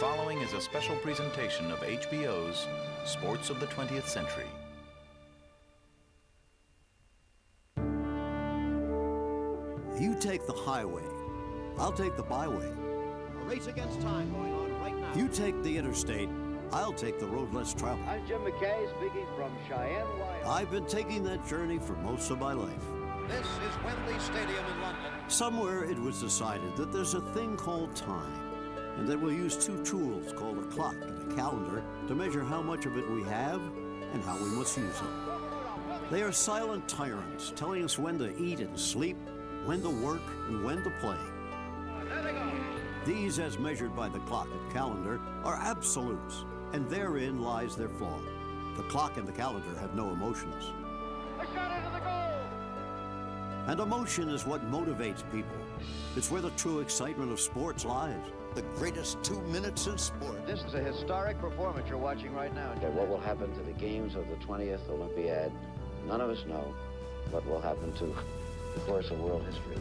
following is a special presentation of HBO's Sports of the 20th Century. You take the highway, I'll take the byway. A race against time going on right now. You take the interstate, I'll take the road less traveled. I'm Jim McKay, speaking from Cheyenne, Wyoming. I've been taking that journey for most of my life. This is Wembley Stadium in London. Somewhere it was decided that there's a thing called time, and that we'll use two tools called a clock and a calendar to measure how much of it we have and how we must use it. They are silent tyrants, telling us when to eat and sleep, when to work, and when to play. There they go. These, as measured by the clock and calendar, are absolutes, and therein lies their flaw. The clock and the calendar have no emotions. A shot into the goal. And emotion is what motivates people. It's where the true excitement of sports lies. The greatest 2 minutes in sport. This is a historic performance you're watching right now. What will happen to the games of the 20th Olympiad? None of us know what will happen to the course of world history.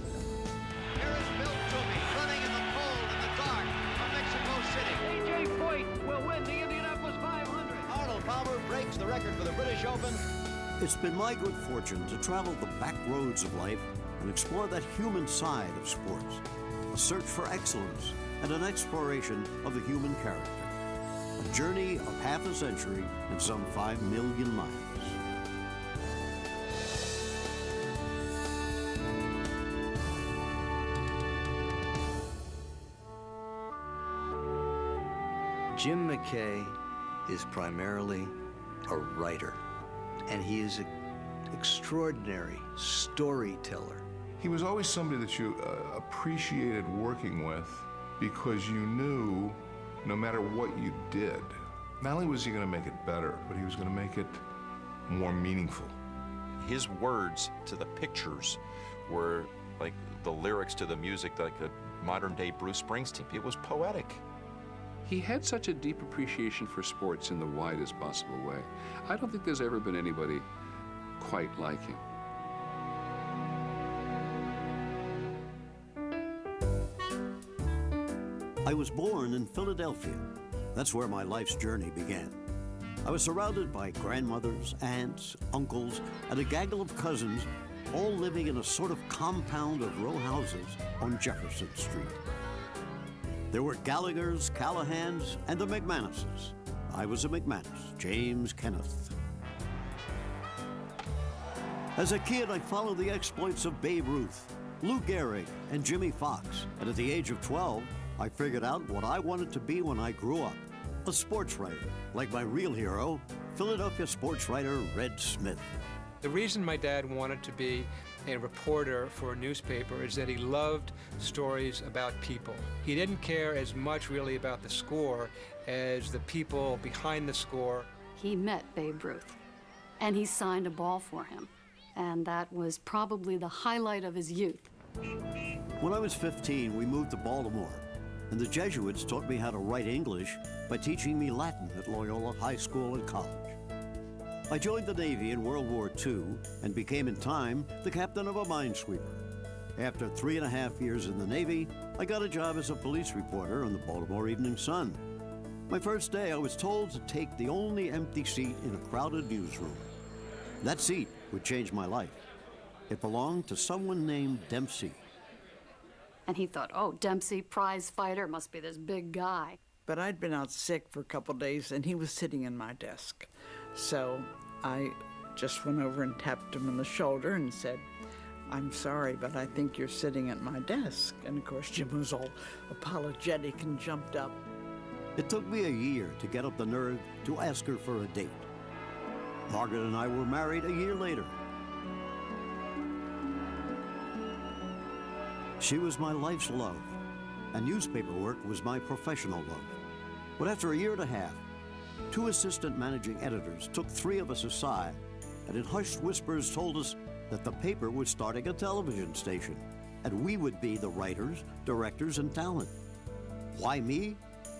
Here is Bill Toomey running in the cold and the dark from Mexico City. A.J. Foyt will win the Indianapolis 500. Arnold Palmer breaks the record for the British Open. It's been my good fortune to travel the back roads of life and explore that human side of sports. A search for excellence and an exploration of the human character. A journey of half a century and some 5 million miles. Jim McKay is primarily a writer, and he is an extraordinary storyteller. He was always somebody that you appreciated working with because you knew no matter what you did, not only was he going to make it better, but he was going to make it more meaningful. His words to the pictures were like the lyrics to the music, like a modern-day Bruce Springsteen. It was poetic. He had such a deep appreciation for sports in the widest possible way. I don't think there's ever been anybody quite like him. I was born in Philadelphia. That's where my life's journey began. I was surrounded by grandmothers, aunts, uncles, and a gaggle of cousins, all living in a sort of compound of row houses on Jefferson Street. There were Gallaghers, Callahans, and the McManuses. I was a McManus, James Kenneth. As a kid, I followed the exploits of Babe Ruth, Lou Gehrig, and Jimmy Fox. And at the age of 12, I figured out what I wanted to be when I grew up. A sports writer, like my real hero, Philadelphia sports writer Red Smith. The reason my dad wanted to be a reporter for a newspaper is that he loved stories about people. He didn't care as much really about the score as the people behind the score. He met Babe Ruth, and he signed a ball for him. And that was probably the highlight of his youth. When I was 15, we moved to Baltimore, and the Jesuits taught me how to write English by teaching me Latin at Loyola High School and College. I joined the Navy in World War II and became in time the captain of a minesweeper. After 3.5 years in the Navy, I got a job as a police reporter on the Baltimore Evening Sun. My first day, I was told to take the only empty seat in a crowded newsroom. That seat would change my life. It belonged to someone named Dempsey. And he thought, oh, Dempsey, prize fighter, must be this big guy. But I'd been out sick for a couple days, and he was sitting in my desk. So I just went over and tapped him on the shoulder and said, I'm sorry, but I think you're sitting at my desk. And of course, Jim was all apologetic and jumped up. It took me a year to get up the nerve to ask her for a date. Margaret and I were married a year later. She was my life's love, and newspaper work was my professional love. But after a year and a half, 2 assistant managing editors took 3 of us aside and in hushed whispers told us that the paper was starting a television station and we would be the writers, directors, and talent. Why me?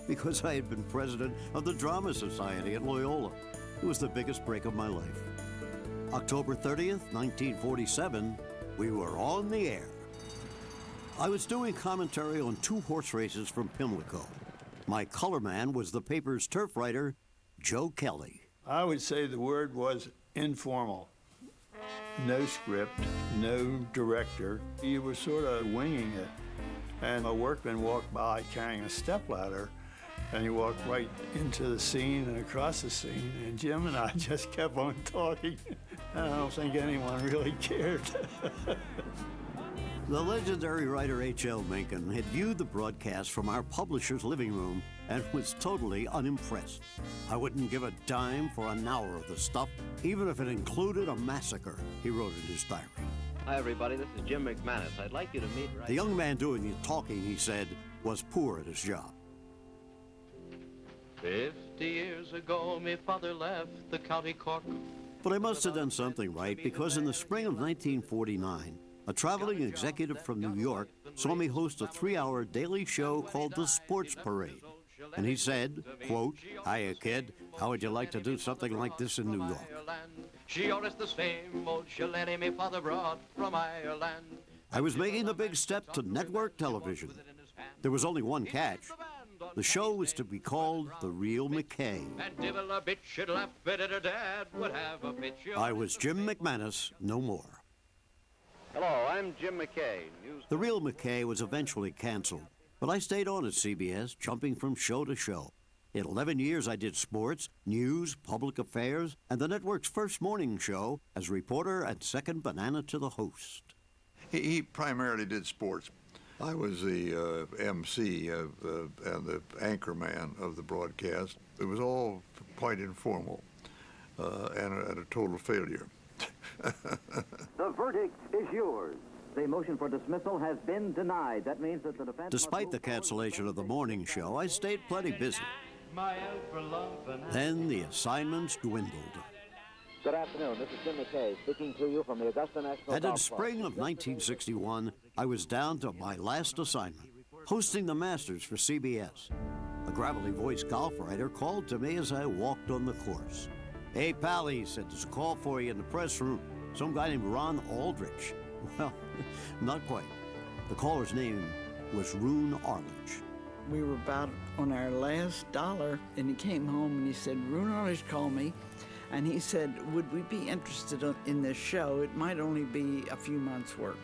Because I had been president of the Drama Society at Loyola. It was the biggest break of my life. October 30th, 1947, we were on the air. I was doing commentary on 2 horse races from Pimlico. My color man was the paper's turf writer, Joe Kelly. I would say the word was informal. No script, no director. You were sort of winging it. And a workman walked by carrying a stepladder, and he walked right into the scene and across the scene, and Jim and I just kept on talking. I don't think anyone really cared. The legendary writer H.L. Mencken had viewed the broadcast from our publisher's living room and was totally unimpressed. I wouldn't give a dime for an hour of the stuff, even if it included a massacre, he wrote in his diary. Hi, everybody. This is Jim McManus. I'd like you to meet... The young man doing the talking, he said, was poor at his job. 50 years ago, me father left the county Cork. But I must have done something right, because in the spring of 1949, a traveling executive from New York saw me host a 3-hour daily show called The Sports Parade. And he said, quote, "Hiya, kid. How would you like to do something like this in New York?" I was making the big step to network television. There was only one catch. The show was to be called The Real McKay. I was Jim McManus, no more. Hello, I'm Jim McKay. The Real McKay was eventually canceled, but I stayed on at CBS, jumping from show to show. In 11 years, I did sports, news, public affairs, and the network's first morning show as reporter and second banana to the host. He primarily did sports. I was the MC and the anchor man of the broadcast. It was all quite informal and a total failure. The verdict is yours. The motion for dismissal has been denied. That means that the defense... Despite the cancellation of the morning show, I stayed plenty busy. Then the assignments dwindled. Good afternoon. This is Jim McKay speaking to you from the Augusta National And in spring of 1961, I was down to my last assignment, hosting the Masters for CBS. A gravelly-voiced golf writer called to me as I walked on the course. "Hey, pal," he said, "there's a call for you in the press room. Some guy named Ron Aldrich." Well, not quite. The caller's name was Roone Arledge. We were about on our last dollar, and he came home and he said, "Roone Arledge called me," and he said, "Would we be interested in this show? It might only be a few months' work."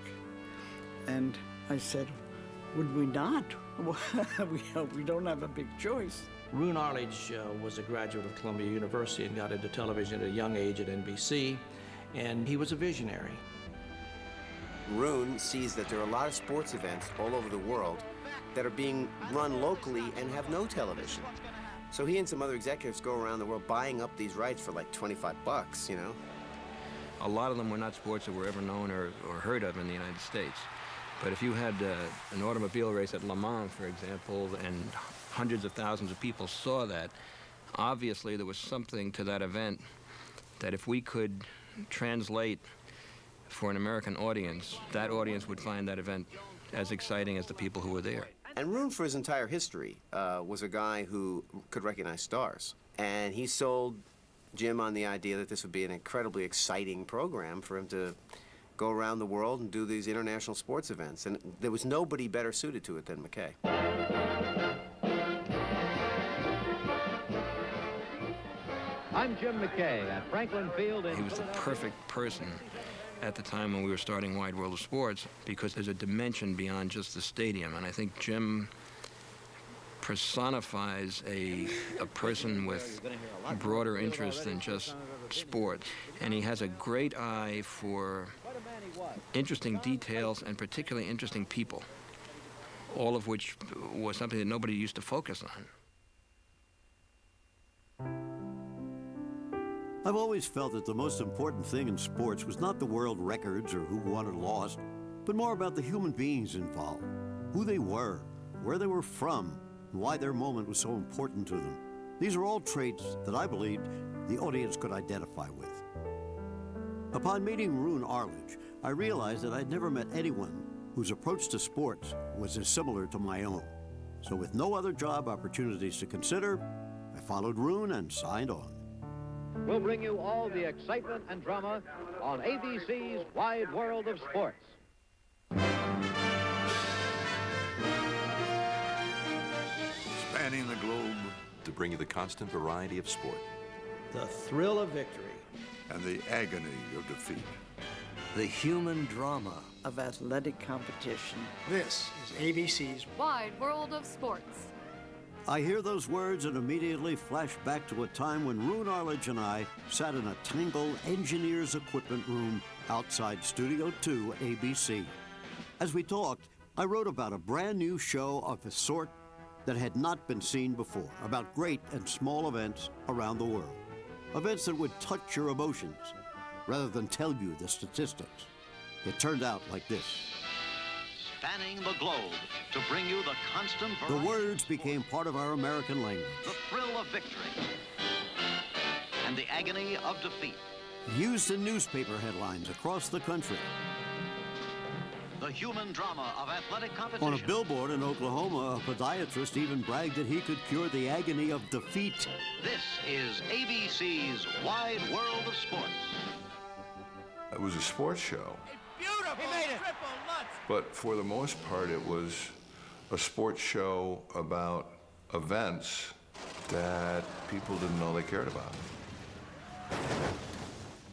And I said, "Would we not? We don't have a big choice." Roone Arledge was a graduate of Columbia University and got into television at a young age at NBC, and he was a visionary. Roone sees that there are a lot of sports events all over the world that are being run locally and have no television. So he and some other executives go around the world buying up these rights for like $25, you know? A lot of them were not sports that were ever known or heard of in the United States. But if you had an automobile race at Le Mans, for example, and hundreds of thousands of people saw that, obviously there was something to that event that if we could translate for an American audience, that audience would find that event as exciting as the people who were there. And Roone, for his entire history, was a guy who could recognize stars. And he sold Jim on the idea that this would be an incredibly exciting program for him to go around the world and do these international sports events. And there was nobody better suited to it than McKay. I'm Jim McKay at Franklin Field. He was the perfect person at the time when we were starting Wide World of Sports, because there's a dimension beyond just the stadium. And I think Jim personifies a person with broader interest than just sport. And he has a great eye for interesting details and particularly interesting people, all of which was something that nobody used to focus on. I've always felt that the most important thing in sports was not the world records or who won or lost, but more about the human beings involved, who they were, where they were from, and why their moment was so important to them. These are all traits that I believed the audience could identify with. Upon meeting Roone Arledge, I realized that I'd never met anyone whose approach to sports was as similar to my own. So with no other job opportunities to consider, I followed Roone and signed on. We'll bring you all the excitement and drama on ABC's Wide World of Sports. spanning the globe, to bring you the constant variety of sport. The thrill of victory. and the agony of defeat. The human drama of athletic competition. This is ABC's Wide World of Sports. I hear those words and immediately flash back to a time when Roone Arledge and I sat in a tangled engineer's equipment room outside Studio 2 at ABC. As we talked, I wrote about a brand new show of a sort that had not been seen before, about great and small events around the world. Events that would touch your emotions rather than tell you the statistics. It turned out like this. Spanning the globe to bring you the constant The variety, words became part of our American language. the thrill of victory, and the agony of defeat. Used in newspaper headlines across the country. The human drama of athletic On competition. a billboard in Oklahoma, a podiatrist even bragged that he could cure the agony of defeat. This is ABC's Wide World of Sports. It was a sports show, beautiful. He made it. Triple nuts. but for the most part, it was a sports show about events that people didn't know they cared about.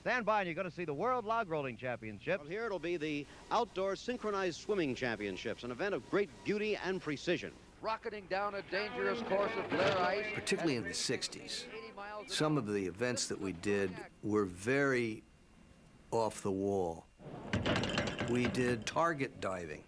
Stand by and you're going to see the World Log Rolling Championships. Well, here it'll be the Outdoor Synchronized Swimming Championships, an event of great beauty and precision. Rocketing down a dangerous course of glare ice. Particularly in the 60s, some of the events that we did were very off the wall. We did target diving.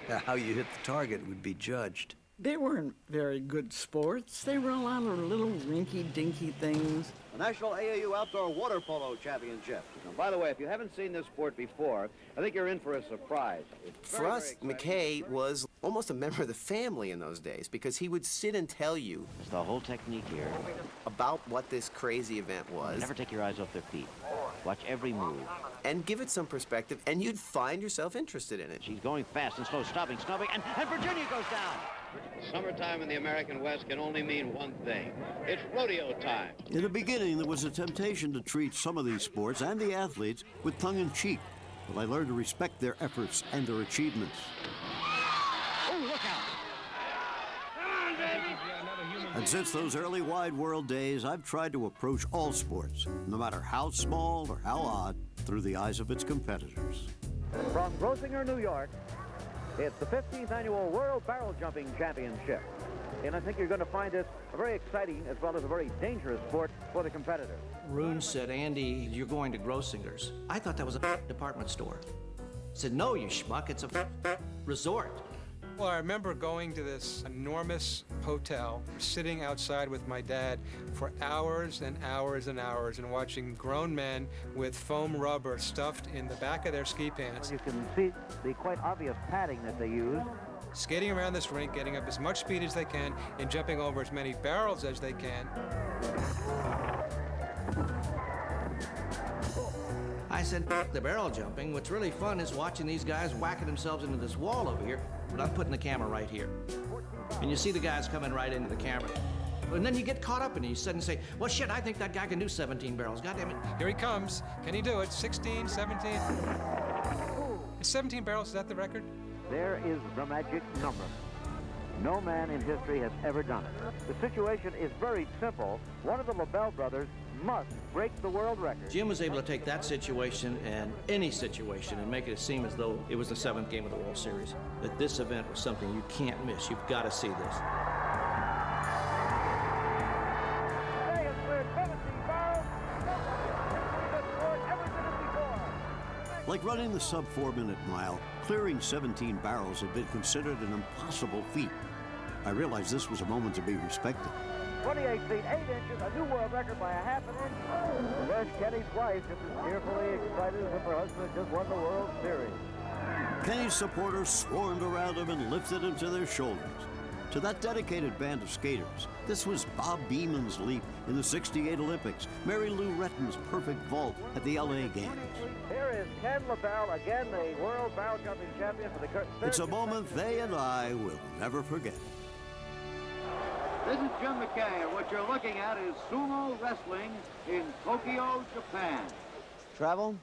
How you hit the target would be judged. They weren't very good sports. They were a lot of little rinky-dinky things. The National AAU Outdoor Water Polo Championship. Now, by the way, if you haven't seen this sport before, I think you're in for a surprise. It's For us, McKay was almost a member of the family in those days because he would sit and tell you It's the whole technique here. about what this crazy event was. Never take your eyes off their feet. Watch every move. And give it some perspective, and you'd find yourself interested in it. She's going fast and slow, stopping, and Virginia goes down. Summertime in the American West can only mean one thing. It's rodeo time. In the beginning, there was a temptation to treat some of these sports and the athletes with tongue-in-cheek, but I learned to respect their efforts and their achievements. Oh, look out! Come on, baby! And since those early Wide World days, I've tried to approach all sports, no matter how small or how odd, through the eyes of its competitors. From Grosinger, New York, it's the 15th Annual World Barrel Jumping Championship. And I think you're going to find this a very exciting as well as a very dangerous sport for the competitors. Roone said, Andy, you're going to Grossinger's. I thought that was a department store. I said, no, you schmuck, it's a resort. Well, I remember going to this enormous hotel, sitting outside with my dad for hours and hours and hours and watching grown men with foam rubber stuffed in the back of their ski pants. You can see the quite obvious padding that they use. Skating around this rink, getting up as much speed as they can and jumping over as many barrels as they can. I said, the barrel jumping. What's really fun is watching these guys whacking themselves into this wall over here, but I'm putting the camera right here. And you see the guys coming right into the camera. And then you get caught up and you suddenly say, well, shit, I think that guy can do 17 barrels. God damn it. Here he comes. Can he do it? 16, 17? Is 17 barrels, is that the record? There is the magic number. No man in history has ever done it. The situation is very simple. One of the LaBelle brothers must break the world record. Jim was able to take that situation and any situation and make it seem as though it was the 7th game of the World Series. That this event was something you can't miss. You've got to see this. They have cleared 17 barrels. This sport ever did it before. Like running the sub-4-minute mile, clearing 17 barrels had been considered an impossible feat. I realized this was a moment to be respected. 28 feet 8 inches, a new world record by a half an inch. And there's Kenny's wife, just as cheerfully excited as if her husband just won the World Series. Kenny's supporters swarmed around him and lifted him to their shoulders. To that dedicated band of skaters, this was Bob Beeman's leap in the '68 Olympics, Mary Lou Retton's perfect vault at the LA Games. Here is Ken LaBelle, again the World Barrel Jumping Champion for the third It's a moment they and I will never forget. This is Jim McKay, and what you're looking at is sumo wrestling in Tokyo, Japan. Travel?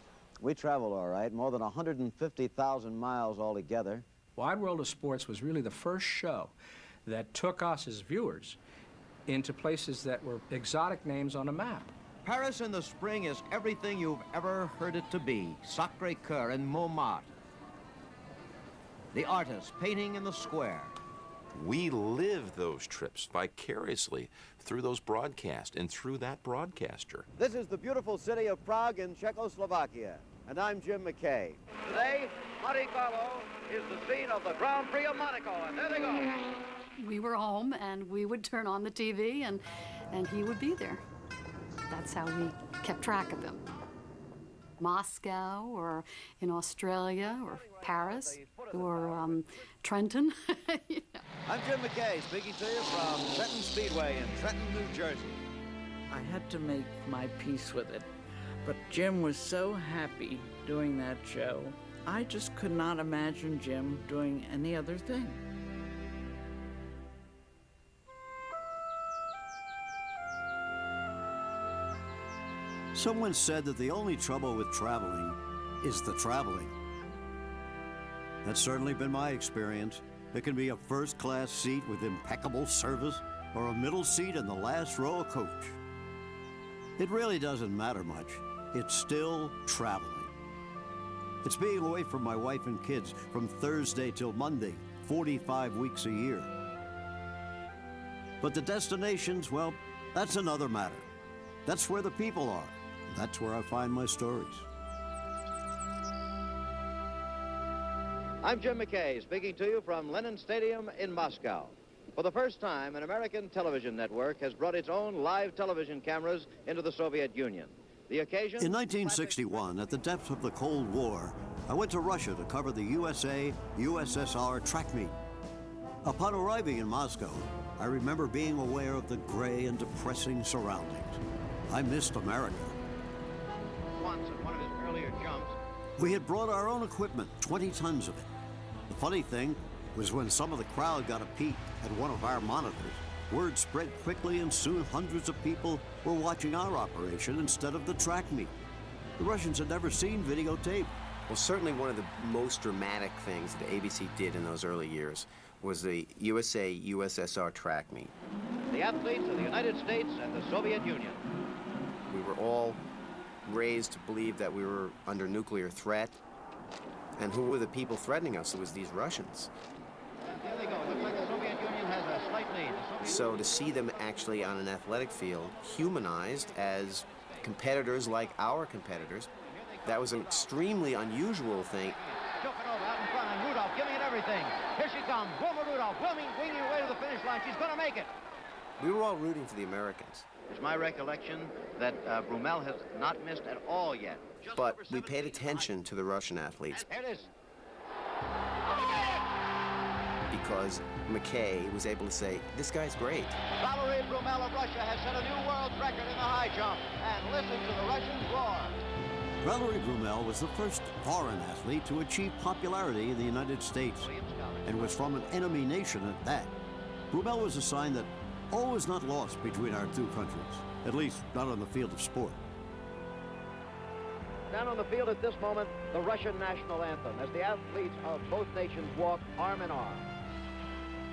We traveled all right, more than 150,000 miles altogether. Wide World of Sports was really the first show that took us as viewers into places that were exotic names on a map. Paris in the spring is everything you've ever heard it to be. Sacré-Cœur and Montmartre. The artists painting in the square. We live those trips vicariously through those broadcasts and through that broadcaster. This is the beautiful city of Prague in Czechoslovakia, and I'm Jim McKay. Today, Monte Carlo is the scene of the Grand Prix of Monaco, and there they go. We were home, and we would turn on the TV, and he would be there. That's how we kept track of him. Moscow, or in Australia, or Paris, or Trenton. You know. I'm Jim McKay, speaking to you from Trenton Speedway in Trenton, New Jersey. I had to make my peace with it, but Jim was so happy doing that show. I just could not imagine Jim doing any other thing. Someone said that the only trouble with traveling is the traveling. That's certainly been my experience. It can be a first-class seat with impeccable service or a middle seat in the last row of coach. It really doesn't matter much. It's still traveling. It's being away from my wife and kids from Thursday till Monday, 45 weeks a year. But the destinations, well, that's another matter. That's where the people are. That's where I find my stories. I'm Jim McKay, speaking to you from Lenin Stadium in Moscow. For the first time, an American television network has brought its own live television cameras into the Soviet Union. The occasion? In 1961, at the depths of the Cold War, I went to Russia to cover the USA-USSR track meet. Upon arriving in Moscow, I remember being aware of the gray and depressing surroundings. I missed America. Once in one of his earlier jumps. We had brought our own equipment, 20 tons of it. The funny thing was when some of the crowd got a peek at one of our monitors, word spread quickly and soon hundreds of people were watching our operation instead of the track meet. The Russians had never seen videotape. Well, certainly one of the most dramatic things that ABC did in those early years was the USA-USSR track meet. The athletes of the United States and the Soviet Union. We were all raised to believe that we were under nuclear threat. And who were the people threatening us? It was these Russians. There they go. Looks like the Soviet Union has a slight lead. So to see them actually on an athletic field humanized as competitors like our competitors, that was an extremely unusual thing. Choking over out in front, and Rudolph giving it everything. Here she comes, Wilma Rudolph, winging her way to the finish line. She's going to make it. We were all rooting for the Americans. It's my recollection that Brumel has not missed at all yet. But we paid attention to the Russian athletes Here it is. because McKay was able to say, this guy's great. Valerie Brumel of Russia has set a new world record in the high jump. And listen to the Russians roar. Valerie Brumel was the first foreign athlete to achieve popularity in the United States and was from an enemy nation at that. Brumel was a sign that all was not lost between our two countries, at least not on the field of sport. Down on the field at this moment, the Russian national anthem, as the athletes of both nations walk arm in arm.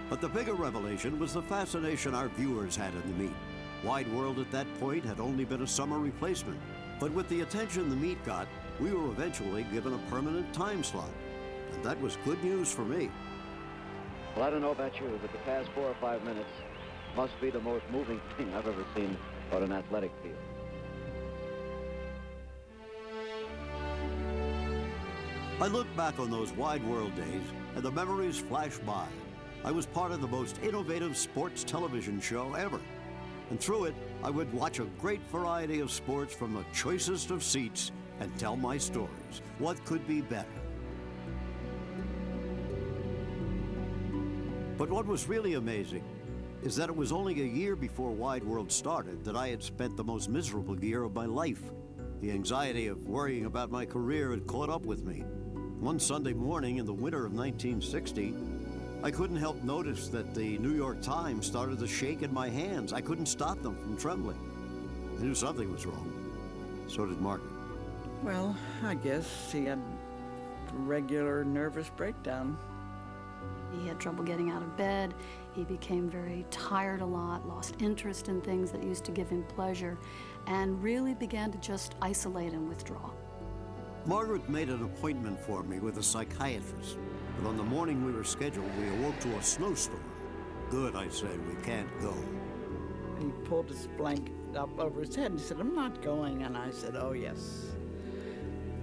But the bigger revelation was the fascination our viewers had in the meet. Wide World at that point had only been a summer replacement. But with the attention the meet got, we were eventually given a permanent time slot. And that was good news for me. Well, I don't know about you, but the past 4 or 5 minutes must be the most moving thing I've ever seen on an athletic field. I look back on those Wide World days, and the memories flash by. I was part of the most innovative sports television show ever. And through it, I would watch a great variety of sports from the choicest of seats and tell my stories. What could be better? But what was really amazing is that it was only a year before Wide World started that I had spent the most miserable year of my life. The anxiety of worrying about my career had caught up with me. One Sunday morning in the winter of 1960, I couldn't help notice that the New York Times started to shake in my hands. I couldn't stop them from trembling. I knew something was wrong. So did Margaret. Well, I guess he had a regular nervous breakdown. He had trouble getting out of bed. He became very tired a lot, lost interest in things that used to give him pleasure, and really began to just isolate and withdraw. Margaret made an appointment for me with a psychiatrist, but on the morning we were scheduled, we awoke to a snowstorm. Good, I said, we can't go. He pulled his blanket up over his head and he said, I'm not going. And I said, oh, yes.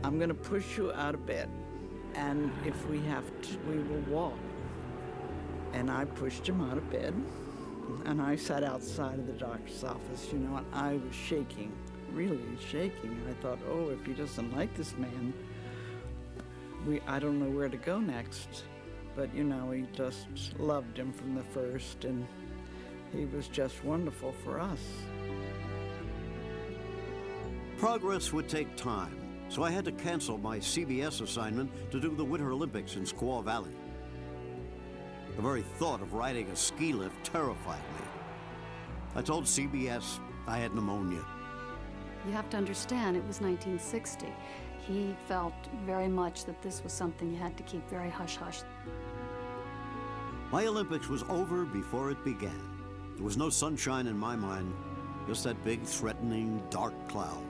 I'm going to push you out of bed. And if we have to, we will walk. And I pushed him out of bed. And I sat outside of the doctor's office, you know, and I was shaking, really shaking. I thought, oh, if he doesn't like this man, I don't know where to go next. But, you know, he just loved him from the first, and he was just wonderful for us. Progress would take time, so I had to cancel my CBS assignment to do the Winter Olympics in Squaw Valley. The very thought of riding a ski lift terrified me. I told CBS I had pneumonia. You have to understand, it was 1960. He felt very much that this was something you had to keep very hush-hush. My Olympics was over before it began. There was no sunshine in my mind, just that big, threatening, dark cloud.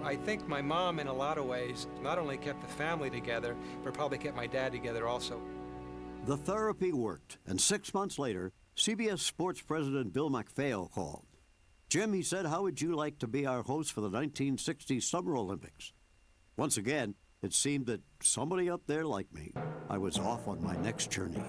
I think my mom, in a lot of ways, not only kept the family together, but probably kept my dad together also. The therapy worked, and 6 months later, CBS Sports President Bill McKay called. Jim, he said, how would you like to be our host for the 1960 Summer Olympics? Once again, it seemed that somebody up there liked me. I was off on my next journey.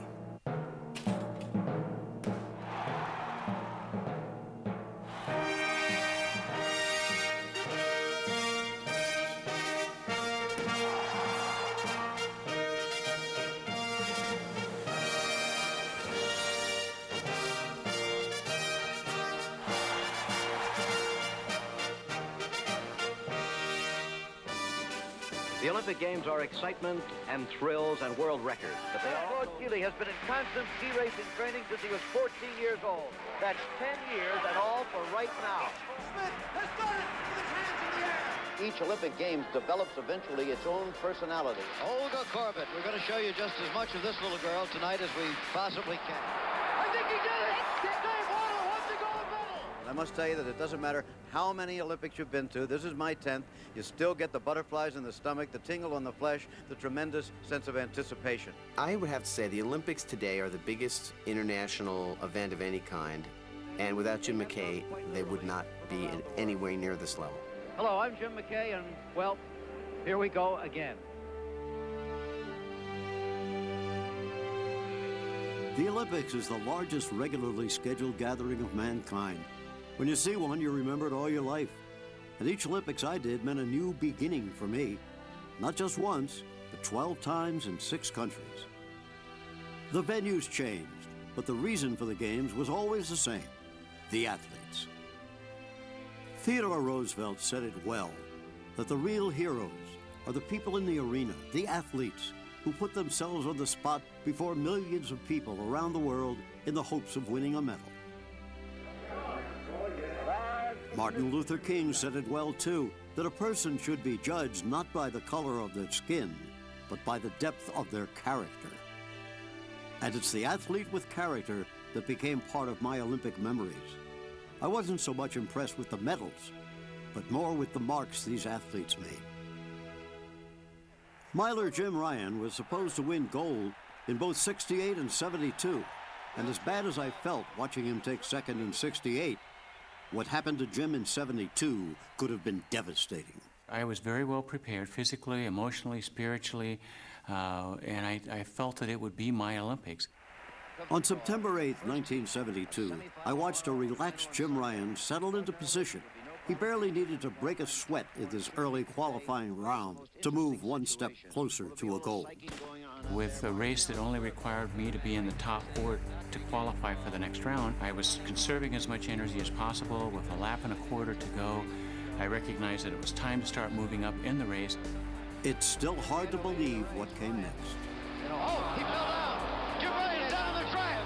The Olympic Games are excitement and thrills and world records, but they are... George Keeley has been in constant ski racing training since he was 14 years old. That's 10 years and all for right now. Smith has done it with his hands in the air. Each Olympic Games develops eventually its own personality. Olga Corbett, we're going to show you just as much of this little girl tonight as we possibly can. I think he did it! Dave Waller won the gold medal! I must tell you that it doesn't matter how many Olympics you've been to. This is my 10th. You still get the butterflies in the stomach, the tingle on the flesh, the tremendous sense of anticipation. I would have to say the Olympics today are the biggest international event of any kind, and without Jim McKay, they would not be anywhere near this level. Hello, I'm Jim McKay, and, well, here we go again. The Olympics is the largest regularly scheduled gathering of mankind. When you see one, you remember it all your life. And each Olympics I did meant a new beginning for me. Not just once, but 12 times in 6 countries. The venues changed, but the reason for the games was always the same: the athletes. Theodore Roosevelt said it well, that the real heroes are the people in the arena, the athletes, who put themselves on the spot before millions of people around the world in the hopes of winning a medal. Martin Luther King said it well, too, that a person should be judged not by the color of their skin, but by the depth of their character. And it's the athlete with character that became part of my Olympic memories. I wasn't so much impressed with the medals, but more with the marks these athletes made. Miler Jim Ryan was supposed to win gold in both 68 and 72, and as bad as I felt watching him take second in 68, what happened to Jim in 72 could have been devastating. I was very well prepared physically, emotionally, spiritually, and I felt that it would be my Olympics. On September 8, 1972, I watched a relaxed Jim Ryan settle into position. He barely needed to break a sweat in this early qualifying round to move one step closer to a gold. With a race that only required me to be in the top 4 to qualify for the next round, I was conserving as much energy as possible. With a lap and a quarter to go, I recognized that it was time to start moving up in the race. It's still hard to believe what came next. Oh, he fell down. Jim Ryan down the track.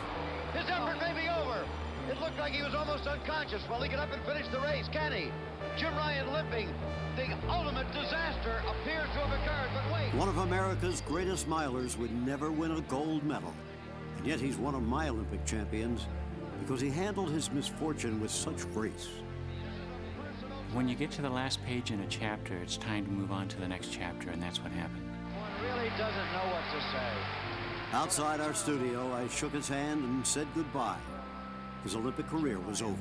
His effort may be over. It looked like he was almost unconscious. Will he get up and finish the race? Can he? Jim Ryan limping. The ultimate disaster appears to have occurred, but wait. One of America's greatest milers would never win a gold medal, and And yet he's one of my Olympic champions because he handled his misfortune with such grace. When you get to the last page in a chapter, it's time to move on to the next chapter, and that's what happened. One really doesn't know what to say. Outside our studio, I shook his hand and said goodbye. His Olympic career was over.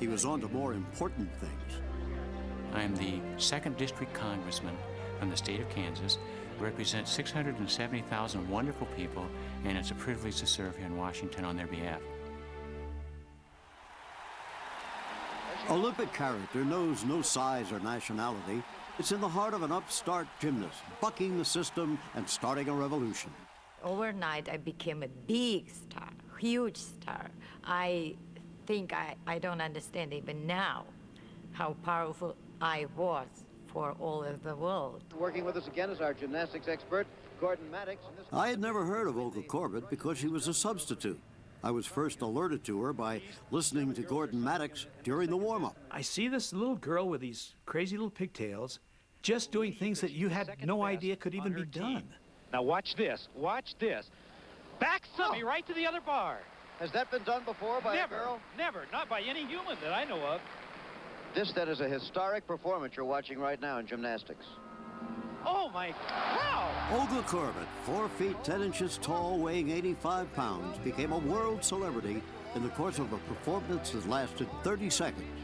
He was on to more important things. I'm the 2nd District Congressman from the state of Kansas, represent 670,000 wonderful people, and it's a privilege to serve here in Washington on their behalf. Olympic character knows no size or nationality. It's in the heart of an upstart gymnast, bucking the system and starting a revolution. Overnight, I became a big star, huge star. I think I don't understand even now how powerful I was for all of the world. Working with us again is our gymnastics expert, Gordon Maddox. I had never heard of Olga Korbut because she was a substitute. I was first alerted to her by listening to Gordon Maddox during the warm-up. I see this little girl with these crazy little pigtails just doing things that you had no idea could even be done. Now watch this, watch this. Back me right to the other bar. Has that been done before by a girl? Never, not by any human that I know of. This, then, is a historic performance you're watching right now in gymnastics. Oh, my, wow! Olga Korbut, 4 feet 10 inches tall, weighing 85 pounds, became a world celebrity in the course of a performance that lasted 30 seconds.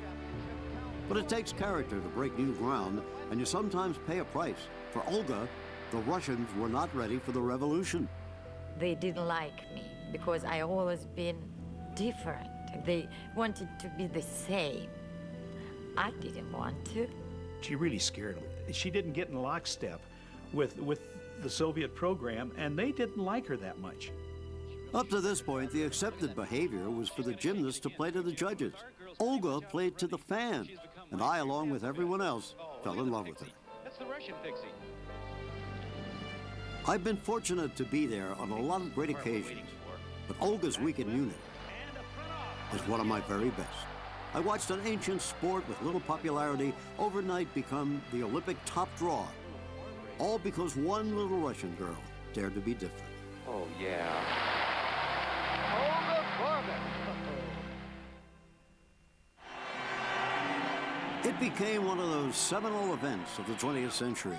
But it takes character to break new ground, and you sometimes pay a price. For Olga, the Russians were not ready for the revolution. They didn't like me because I always been different. They wanted to be the same. I didn't want to. She really scared them. She didn't get in lockstep with the Soviet program, and they didn't like her that much. Up to this point, the accepted behavior was for the gymnasts to play to the judges. Olga played to the fans, and I, along with everyone else, fell in love with her. That's the Russian pixie. I've been fortunate to be there on a lot of great occasions, but Olga's weekend unit is one of my very best. I watched an ancient sport with little popularity overnight become the Olympic top draw, all because one little Russian girl dared to be different. Oh, yeah. Olga Korbut. It became one of those seminal events of the 20th century.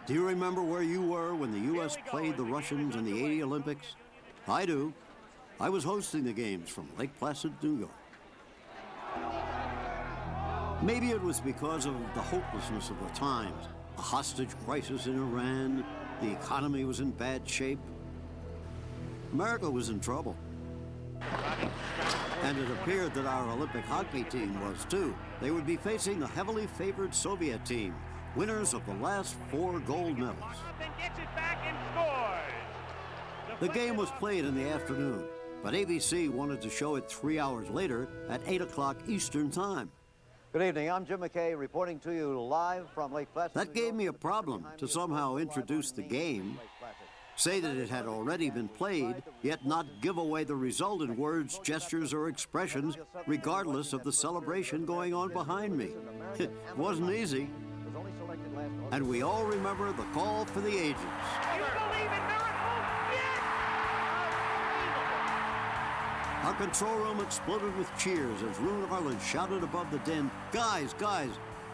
Do you remember where you were when the U.S. played the Russians in the '80 Olympics? I do. I was hosting the games from Lake Placid, New York. Maybe it was because of the hopelessness of the times. A hostage crisis in Iran, the economy was in bad shape. America was in trouble. And it appeared that our Olympic hockey team was too. They would be facing the heavily favored Soviet team, winners of the last 4 gold medals. The game was played in the afternoon, but ABC wanted to show it 3 hours later at 8 o'clock Eastern Time. Good evening, I'm Jim McKay reporting to you live from Lake Placid. That gave me a problem to somehow introduce the game, say that it had already been played, yet not give away the result in words, gestures, or expressions, regardless of the celebration going on behind me. It wasn't easy. And we all remember the call for the agents. Do you believe in miracles? Yes! Our control room exploded with cheers as Roone Arledge shouted above the din, guys,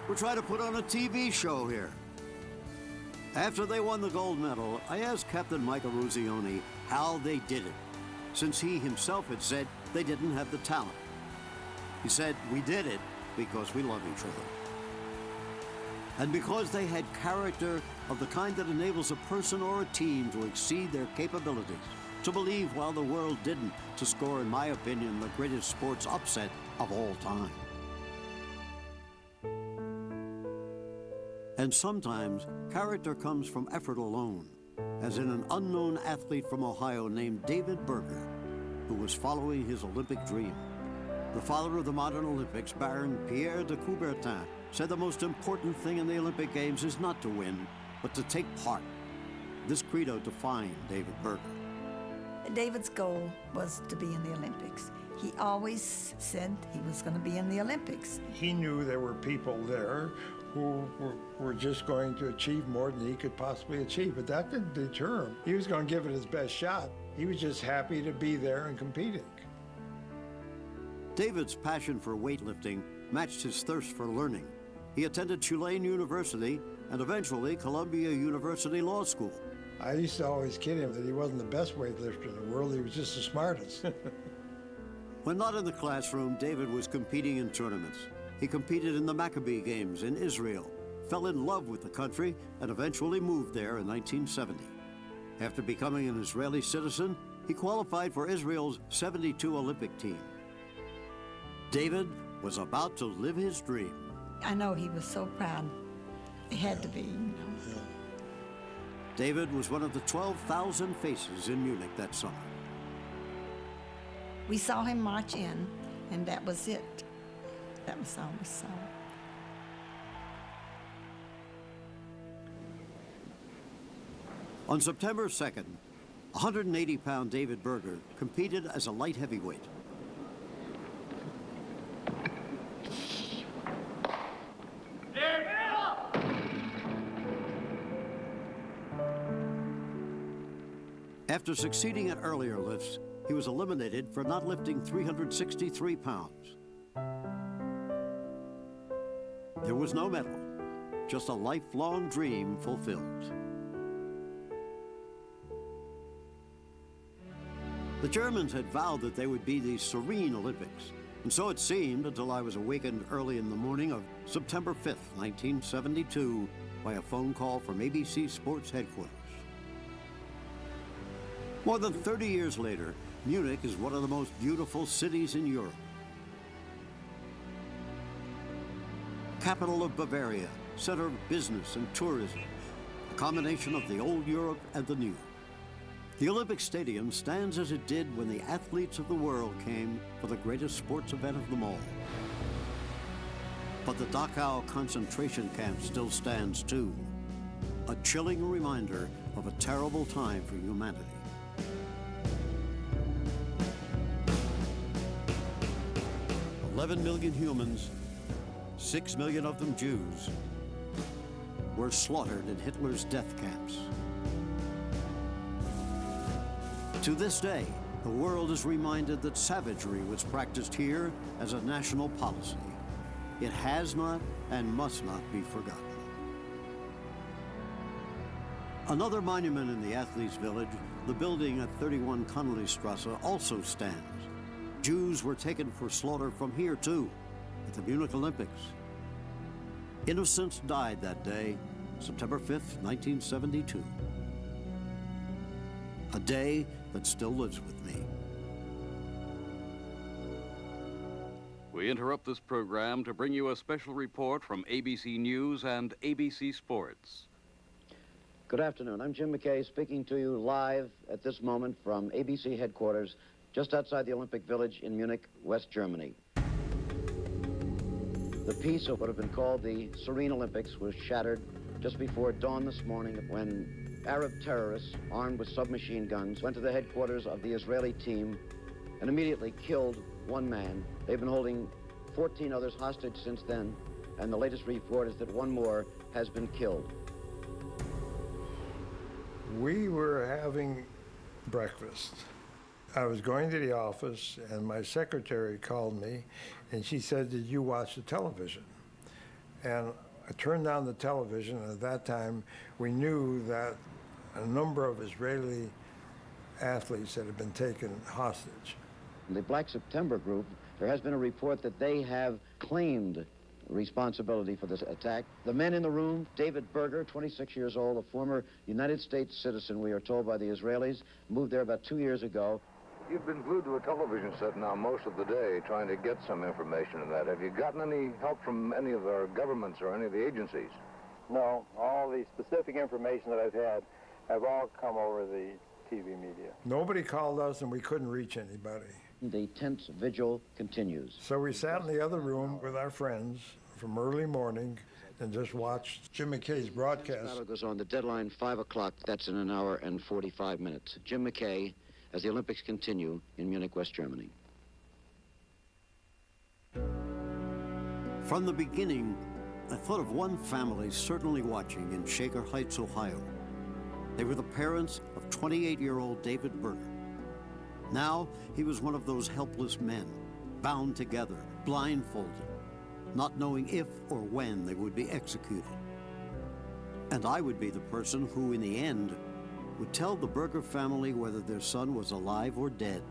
we're trying to put on a TV show here. After they won the gold medal, I asked Captain Mike Eruzione how they did it, since he himself had said they didn't have the talent. He said, we did it because we love each other. And because they had character of the kind that enables a person or a team to exceed their capabilities, to believe while the world didn't, to score, in my opinion, the greatest sports upset of all time. And sometimes, character comes from effort alone, as in an unknown athlete from Ohio named David Berger, who was following his Olympic dream. The father of the modern Olympics, Baron Pierre de Coubertin, said the most important thing in the Olympic Games is not to win, but to take part. This credo defined David Berger. David's goal was to be in the Olympics. He always said he was going to be in the Olympics. He knew there were people there who were just going to achieve more than he could possibly achieve. But that didn't deter him. He was going to give it his best shot. He was just happy to be there and competing. David's passion for weightlifting matched his thirst for learning. He attended Tulane University and eventually Columbia University Law School. I used to always kid him that he wasn't the best weightlifter in the world, he was just the smartest. When not in the classroom, David was competing in tournaments. He competed in the Maccabee Games in Israel, fell in love with the country, and eventually moved there in 1970. After becoming an Israeli citizen, he qualified for Israel's 72 Olympic team. David was about to live his dream. I know he was so proud. It had to be, you know. David was one of the 12,000 faces in Munich that summer. We saw him march in, and that was it. That was all we saw. On September 2nd, 180-pound David Berger competed as a light heavyweight. After succeeding at earlier lifts, he was eliminated for not lifting 363 pounds. There was no medal, just a lifelong dream fulfilled. The Germans had vowed that they would be the serene Olympics, and so it seemed until I was awakened early in the morning of September 5th, 1972, by a phone call from ABC Sports headquarters. More than 30 years later, Munich is one of the most beautiful cities in Europe. Capital of Bavaria, center of business and tourism, a combination of the old Europe and the new. The Olympic Stadium stands as it did when the athletes of the world came for the greatest sports event of them all. But the Dachau concentration camp still stands too, a chilling reminder of a terrible time for humanity. 11 million humans, 6 million of them Jews, were slaughtered in Hitler's death camps. To this day, the world is reminded that savagery was practiced here as a national policy. It has not and must not be forgotten. Another monument in the athletes' village, the building at 31 Connollystrasse, also stands. Jews were taken for slaughter from here, too, at the Munich Olympics. Innocents died that day, September 5th, 1972. A day that still lives with me. We interrupt this program to bring you a special report from ABC News and ABC Sports. Good afternoon. I'm Jim McKay speaking to you live at this moment from ABC headquarters just outside the Olympic Village in Munich, West Germany. The peace of what had been called the Serene Olympics was shattered just before dawn this morning when Arab terrorists armed with submachine guns went to the headquarters of the Israeli team and immediately killed one man. They've been holding 14 others hostage since then, and the latest report is that one more has been killed. We were having breakfast. I was going to the office, and my secretary called me, and she said, "Did you watch the television?" And I turned on the television, and at that time, we knew that a number of Israeli athletes had been taken hostage. The Black September group, there has been a report that they have claimed responsibility for this attack. The men in the room, David Berger, 26 years old, a former United States citizen, we are told by the Israelis, moved there about 2 years ago. You've been glued to a television set now most of the day trying to get some information on that. Have you gotten any help from any of our governments or any of the agencies? No, all the specific information that I've had have all come over the TV media. Nobody called us, and we couldn't reach anybody. The tense vigil continues. So we sat in the other room with our friends from early morning and just watched Jim McKay's broadcast. The battle goes on. The deadline, 5 o'clock. That's in an hour and 45 minutes. Jim McKay, as the Olympics continue in Munich, West Germany. From the beginning, I thought of one family certainly watching in Shaker Heights, Ohio. They were the parents of 28-year-old David Berger. Now, he was one of those helpless men, bound together, blindfolded, not knowing if or when they would be executed. And I would be the person who, in the end, would tell the Berger family whether their son was alive or dead.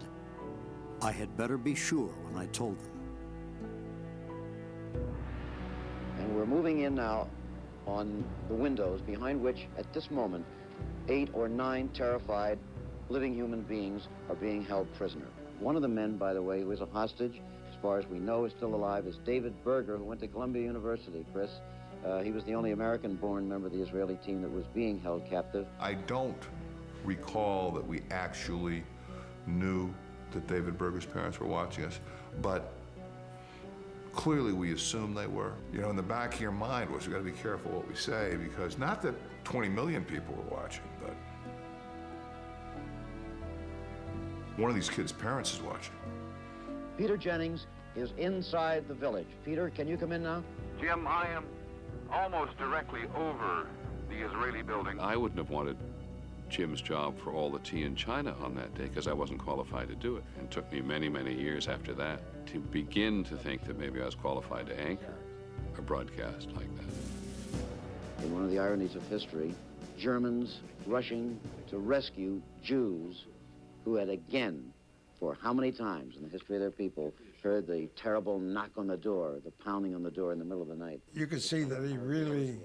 I had better be sure when I told them. And we're moving in now on the windows behind which, at this moment, 8 or 9 terrified living human beings are being held prisoner. One of the men, by the way, who is a hostage, as far as we know is still alive, is David Berger, who went to Columbia University, Chris. He was the only American-born member of the Israeli team that was being held captive. I don't recall that we actually knew that David Berger's parents were watching us, but clearly we assumed they were. You know, in the back of your mind was, we got to be careful what we say, because not that 20 million people were watching, but one of these kids' parents is watching. Peter Jennings is inside the village. Peter, can you come in now? Jim, I am almost directly over the Israeli building. I wouldn't have wanted Jim's job for all the tea in China on that day because I wasn't qualified to do it. And it took me many, many years after that to begin to think that maybe I was qualified to anchor a broadcast like that. In one of the ironies of history, Germans rushing to rescue Jews who had again, for how many times in the history of their people, heard the terrible knock on the door, the pounding on the door in the middle of the night. You could see that he really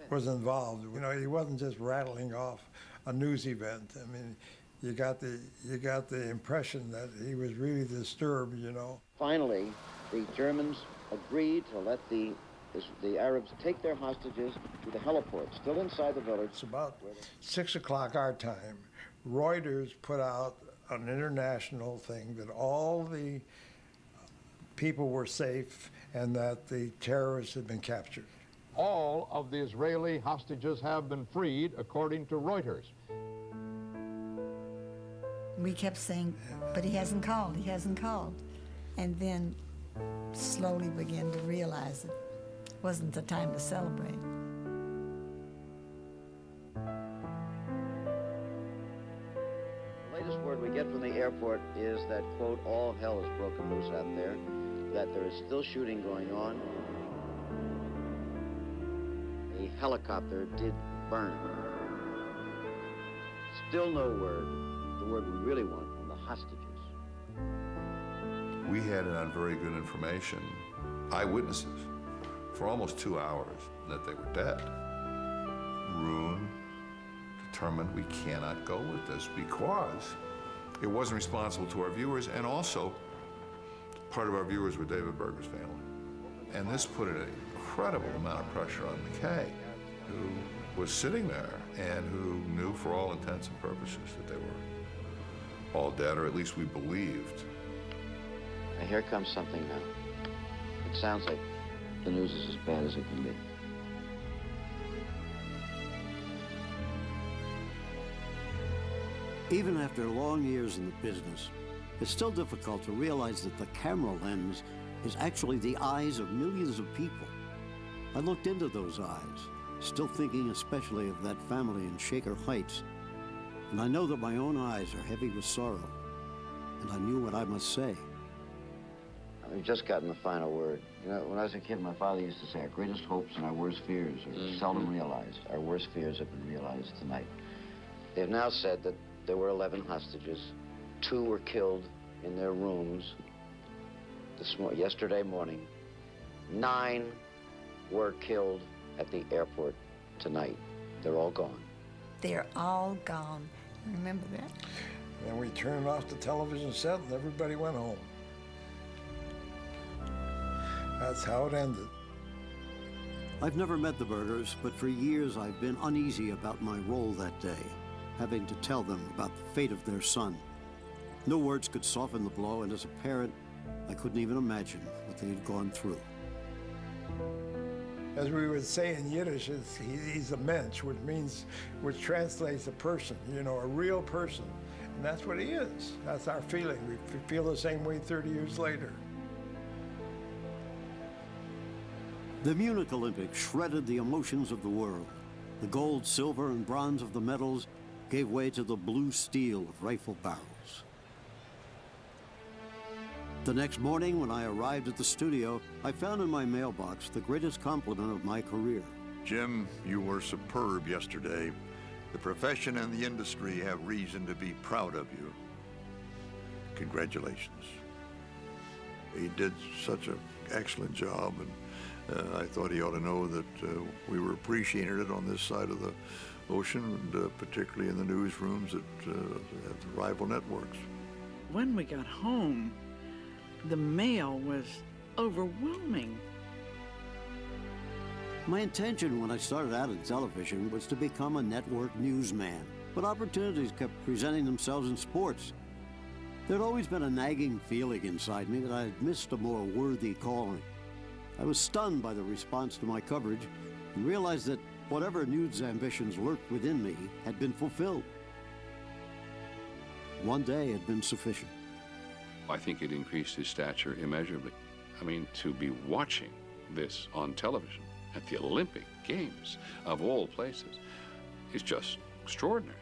was involved. You know, he wasn't just rattling off a news event. I mean, you got the impression that he was really disturbed, you know. Finally, the Germans agreed to let the Arabs take their hostages to the heliport, still inside the village. It's about 6 o'clock our time. Reuters put out an international thing that all the people were safe and that the terrorists had been captured. All of the Israeli hostages have been freed, according to Reuters. We kept saying, but he hasn't called, he hasn't called. And then slowly began to realize it wasn't the time to celebrate. The latest word we get from the airport is that, quote, all hell is broken loose out there, that there is still shooting going on. A helicopter did burn. Still no word, the word we really want, from the hostages. We had it on very good information, eyewitnesses, for almost 2 hours that they were dead. Roon determined we cannot go with this because it wasn't responsible to our viewers, and also part of our viewers were David Berger's family. And this put an incredible amount of pressure on McKay, who was sitting there and who knew for all intents and purposes that they were all dead, or at least we believed. And here comes something now. It sounds like the news is as bad as it can be. Even after long years in the business, it's still difficult to realize that the camera lens is actually the eyes of millions of people. I looked into those eyes, still thinking especially of that family in Shaker Heights, and I know that my own eyes are heavy with sorrow, and I knew what I must say. We've just gotten the final word. You know, when I was a kid, my father used to say, our greatest hopes and our worst fears are seldom realized. Our worst fears have been realized tonight. They've now said that there were 11 hostages. 2 were killed in their rooms yesterday morning. 9 were killed at the airport tonight. They're all gone. They're all gone. Remember that? And we turned off the television set and everybody went home. That's how it ended. I've never met the Bergers, but for years I've been uneasy about my role that day, having to tell them about the fate of their son. No words could soften the blow, and as a parent, I couldn't even imagine what they had gone through. As we would say in Yiddish, he's a mensch, which translates a person, you know, a real person. And that's what he is. That's our feeling. We feel the same way 30 years later. The Munich Olympics shredded the emotions of the world. The gold, silver, and bronze of the medals gave way to the blue steel of rifle barrels. The next morning, when I arrived at the studio, I found in my mailbox the greatest compliment of my career. Jim, you were superb yesterday. The profession and the industry have reason to be proud of you. Congratulations. He did such an excellent job, and I thought he ought to know that we were appreciating it on this side of the ocean, and particularly in the newsrooms at the rival networks. When we got home, the mail was overwhelming. My intention when I started out in television was to become a network newsman, but opportunities kept presenting themselves in sports. There'd always been a nagging feeling inside me that I had missed a more worthy calling. I was stunned by the response to my coverage and realized that whatever news ambitions lurked within me had been fulfilled. One day had been sufficient. I think it increased his stature immeasurably. I mean, to be watching this on television at the Olympic Games, of all places, is just extraordinary.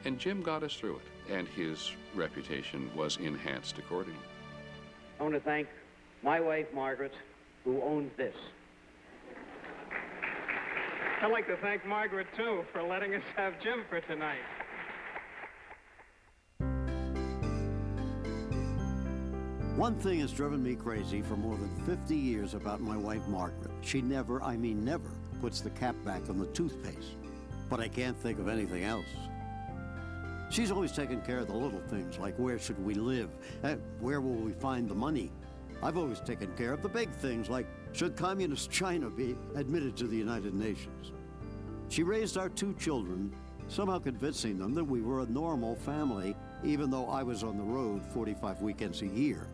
And Jim got us through it, and his reputation was enhanced accordingly. I want to thank my wife, Margaret, who owns this. I'd like to thank Margaret, too, for letting us have Jim for tonight. One thing has driven me crazy for more than 50 years about my wife, Margaret. She never, I mean never, puts the cap back on the toothpaste. But I can't think of anything else. She's always taken care of the little things, like where should we live? Where will we find the money? I've always taken care of the big things, like should communist China be admitted to the United Nations? She raised our 2 children, somehow convincing them that we were a normal family, even though I was on the road 45 weekends a year.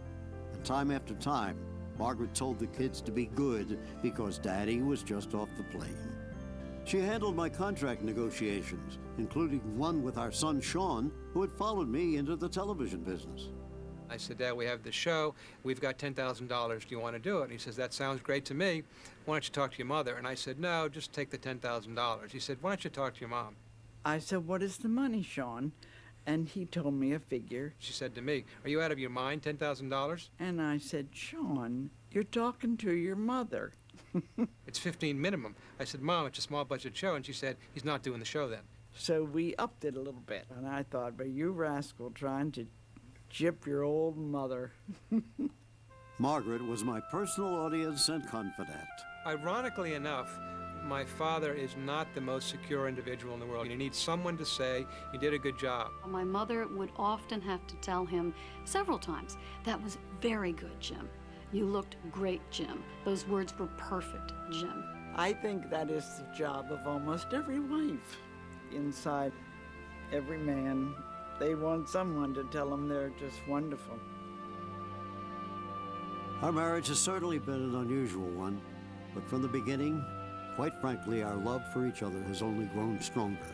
And time after time, Margaret told the kids to be good because Daddy was just off the plane. She handled my contract negotiations, including one with our son Sean, who had followed me into the television business. I said, Dad, we have the show. We've got $10,000. Do you want to do it? And he says, that sounds great to me. Why don't you talk to your mother? And I said, no, just take the $10,000. He said, why don't you talk to your mom? I said, what is the money, Sean? And he told me a figure. She said to me, are you out of your mind, $10,000? And I said, Sean, you're talking to your mother. It's 15 minimum. I said, Mom, it's a small budget show. And she said, he's not doing the show then. So we upped it a little bit. And I thought, but you rascal trying to gyp your old mother. Margaret was my personal audience and confidant. Ironically enough, my father is not the most secure individual in the world. You need someone to say, you did a good job. My mother would often have to tell him several times, that was very good, Jim. You looked great, Jim. Those words were perfect, Jim. I think that is the job of almost every wife. Inside every man, they want someone to tell them they're just wonderful. Our marriage has certainly been an unusual one, but from the beginning, quite frankly, our love for each other has only grown stronger.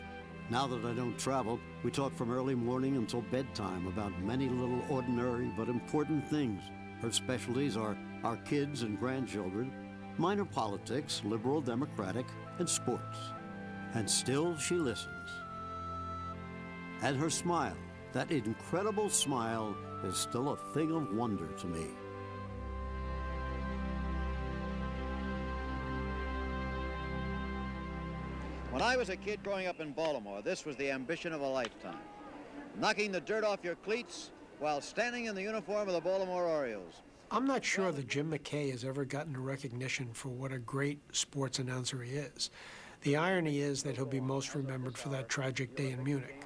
Now that I don't travel, we talk from early morning until bedtime about many little ordinary but important things. Her specialties are our kids and grandchildren, mine are politics, liberal, democratic, and sports. And still she listens. And her smile, that incredible smile, is still a thing of wonder to me. When I was a kid growing up in Baltimore, this was the ambition of a lifetime. Knocking the dirt off your cleats while standing in the uniform of the Baltimore Orioles. I'm not sure that Jim McKay has ever gotten a recognition for what a great sports announcer he is. The irony is that he'll be most remembered for that tragic day in Munich.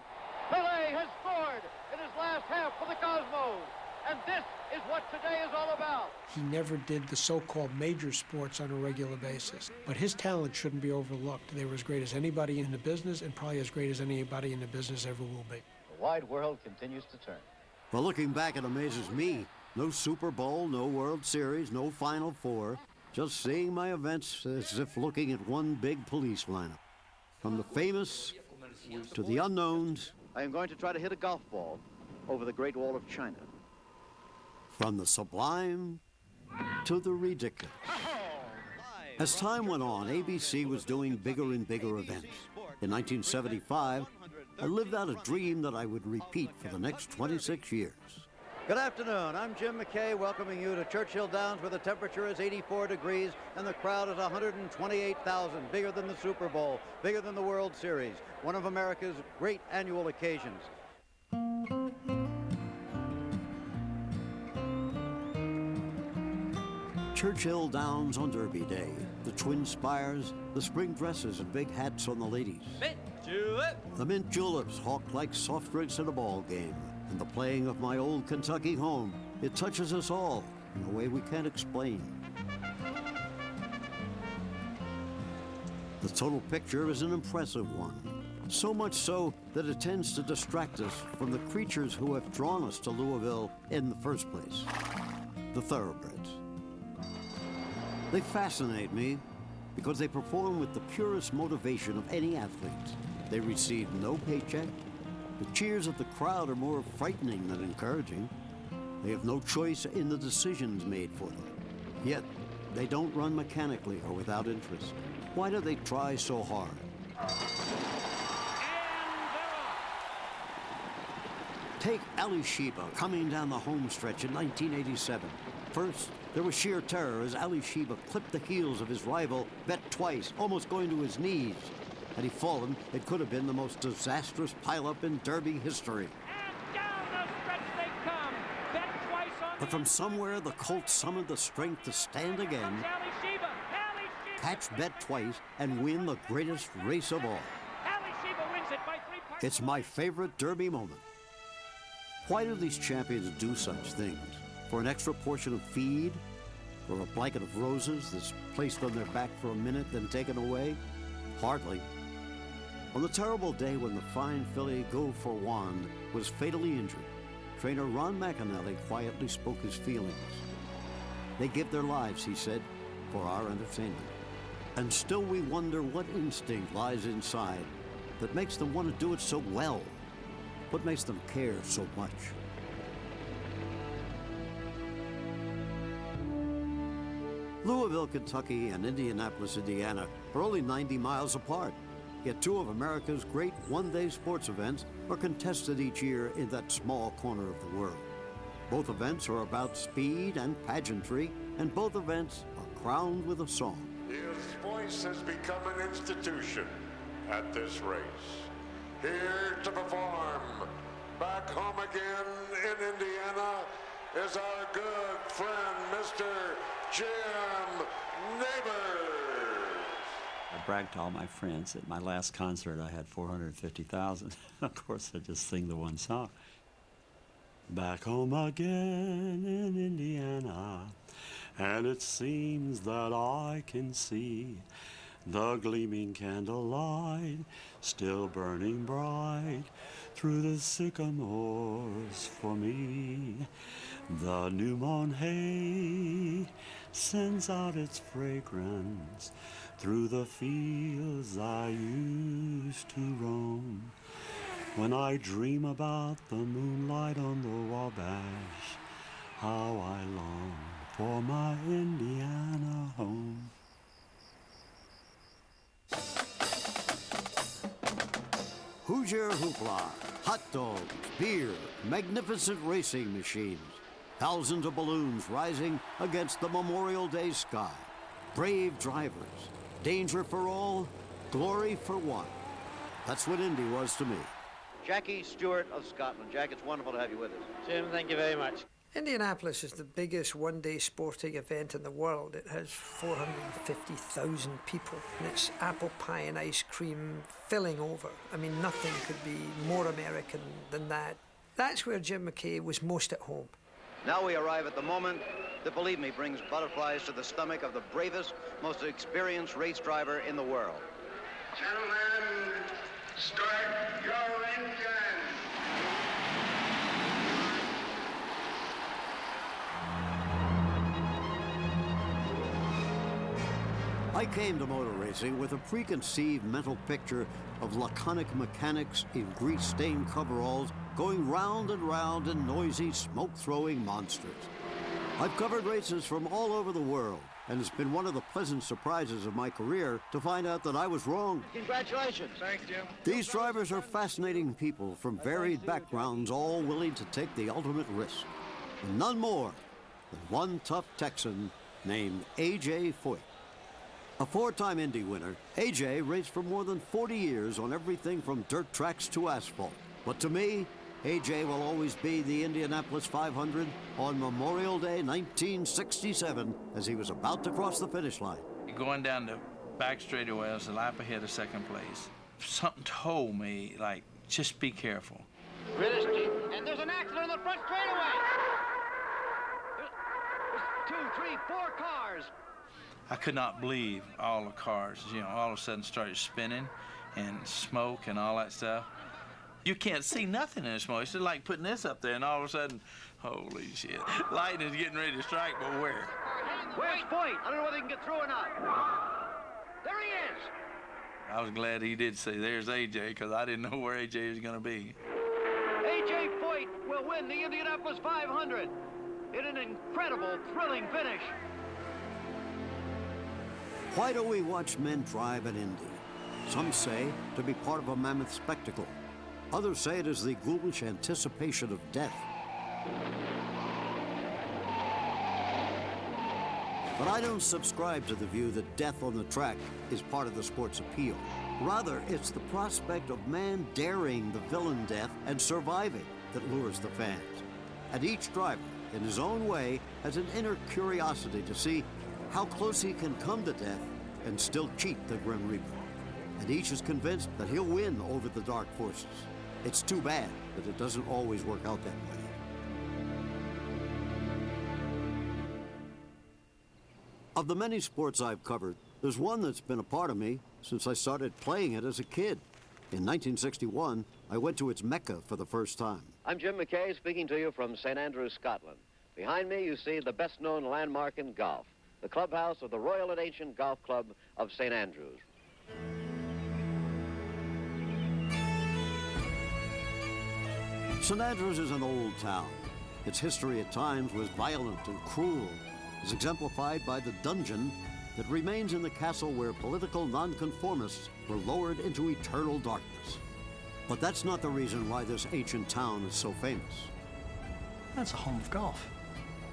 Pele has scored in his last half for the Cosmos, and this is what today is all about. He never did the so-called major sports on a regular basis, but his talent shouldn't be overlooked. They were as great as anybody in the business and probably as great as anybody in the business ever will be. The wide world continues to turn. Well, looking back, it amazes me. No Super Bowl, no World Series, no Final Four. Just seeing my events as if looking at one big police lineup. From the famous to the unknowns. I am going to try to hit a golf ball over the Great Wall of China. From the sublime to the ridiculous. As time went on, ABC was doing bigger and bigger events. In 1975, I lived out a dream that I would repeat for the next 26 years. Good afternoon. I'm Jim McKay welcoming you to Churchill Downs, where the temperature is 84 degrees and the crowd is 128,000, bigger than the Super Bowl, bigger than the World Series, one of America's great annual occasions. Churchill Downs on Derby Day, the twin spires, the spring dresses and big hats on the ladies. Mint julep! The mint juleps hawked like soft drinks at a ball game. And the playing of my old Kentucky home, it touches us all in a way we can't explain. The total picture is an impressive one. So much so that it tends to distract us from the creatures who have drawn us to Louisville in the first place, the thoroughbreds. They fascinate me because they perform with the purest motivation of any athlete. They receive no paycheck. The cheers of the crowd are more frightening than encouraging. They have no choice in the decisions made for them. Yet, they don't run mechanically or without interest. Why do they try so hard? Take Ali Sheba coming down the home stretch in 1987. First, there was sheer terror as Ali Sheba clipped the heels of his rival, bet twice, almost going to his knees. Had he fallen, it could have been the most disastrous pileup in Derby history. And down the stretch they come. Bet twice on But from somewhere, the colt summoned the strength to stand again, Ali Sheba. Ali Sheba. catch bet twice, and win the greatest race of all. Ali Sheba wins it by 3 parts. It's my favorite Derby moment. Why do these champions do such things? For an extra portion of feed? For a blanket of roses that's placed on their back for a minute, then taken away? Hardly. On the terrible day when the fine filly Go for Wand was fatally injured, trainer Ron McAnally quietly spoke his feelings. They give their lives, he said, for our entertainment. And still we wonder what instinct lies inside that makes them want to do it so well. What makes them care so much? Louisville, Kentucky and Indianapolis, Indiana are only 90 miles apart. Yet two of America's great one-day sports events are contested each year in that small corner of the world. Both events are about speed and pageantry, and both events are crowned with a song. His voice has become an institution at this race. Here to perform, back home again in Indiana, is our good friend, Mr. Jim Neighbors. I bragged to all my friends. At my last concert, I had 450,000. Of course, I just sing the one song. Back home again in Indiana, and it seems that I can see the gleaming candlelight still burning bright through the sycamores for me. The new mown hay sends out its fragrance through the fields I used to roam. When I dream about the moonlight on the Wabash, how I long for my Indiana home. Hoosier hoopla, hot dogs, beer, magnificent racing machines, thousands of balloons rising against the Memorial Day sky, brave drivers, danger for all, glory for one. That's what Indy was to me. Jackie Stewart of Scotland. Jack, it's wonderful to have you with us. Jim, thank you very much. Indianapolis is the biggest one-day sporting event in the world. It has 450,000 people, and it's apple pie and ice cream filling over. I mean, nothing could be more American than that. That's where Jim McKay was most at home. Now we arrive at the moment that, believe me, brings butterflies to the stomach of the bravest, most experienced race driver in the world. Gentlemen, start your engine. I came to motor racing with a preconceived mental picture of laconic mechanics in grease-stained coveralls going round and round in noisy, smoke-throwing monsters. I've covered races from all over the world, and it's been one of the pleasant surprises of my career to find out that I was wrong. Congratulations. Thanks, Jim. These drivers are fascinating people from varied backgrounds, all willing to take the ultimate risk. And none more than one tough Texan named A.J. Foyt. A four-time Indy winner, A.J. raced for more than 40 years on everything from dirt tracks to asphalt. But to me, A.J. will always be the Indianapolis 500 on Memorial Day 1967 as he was about to cross the finish line. Going down the back straightaway, I was a lap ahead of second place. Something told me, like, just be careful. British Jeep, and there's an accident on the front straightaway. There's 2, 3, 4 cars. I could not believe all the cars, all of a sudden started spinning and smoke and all that stuff. You can't see nothing in the smoke. It's just like putting this up there and all of a sudden, holy shit, lightning's getting ready to strike, but where? Where's Foyt? I don't know whether he can get through or not. There he is. I was glad he did say, there's AJ, because I didn't know where AJ was going to be. A.J. Foyt will win the Indianapolis 500 in an incredible, thrilling finish. Why do we watch men drive at Indy? Some say to be part of a mammoth spectacle. Others say it is the ghoulish anticipation of death. But I don't subscribe to the view that death on the track is part of the sport's appeal. Rather, it's the prospect of man daring the villain death and surviving that lures the fans. And each driver, in his own way, has an inner curiosity to see how close he can come to death and still cheat the Grim Reaper. And each is convinced that he'll win over the dark forces. It's too bad that it doesn't always work out that way. Of the many sports I've covered, there's one that's been a part of me since I started playing it as a kid. In 1961, I went to its Mecca for the first time. I'm Jim McKay speaking to you from St. Andrews, Scotland. Behind me you see the best-known landmark in golf, the clubhouse of the Royal and Ancient Golf Club of St. Andrews. St. Andrews is an old town. Its history at times was violent and cruel, as exemplified by the dungeon that remains in the castle where political nonconformists were lowered into eternal darkness. But that's not the reason why this ancient town is so famous. That's a home of golf.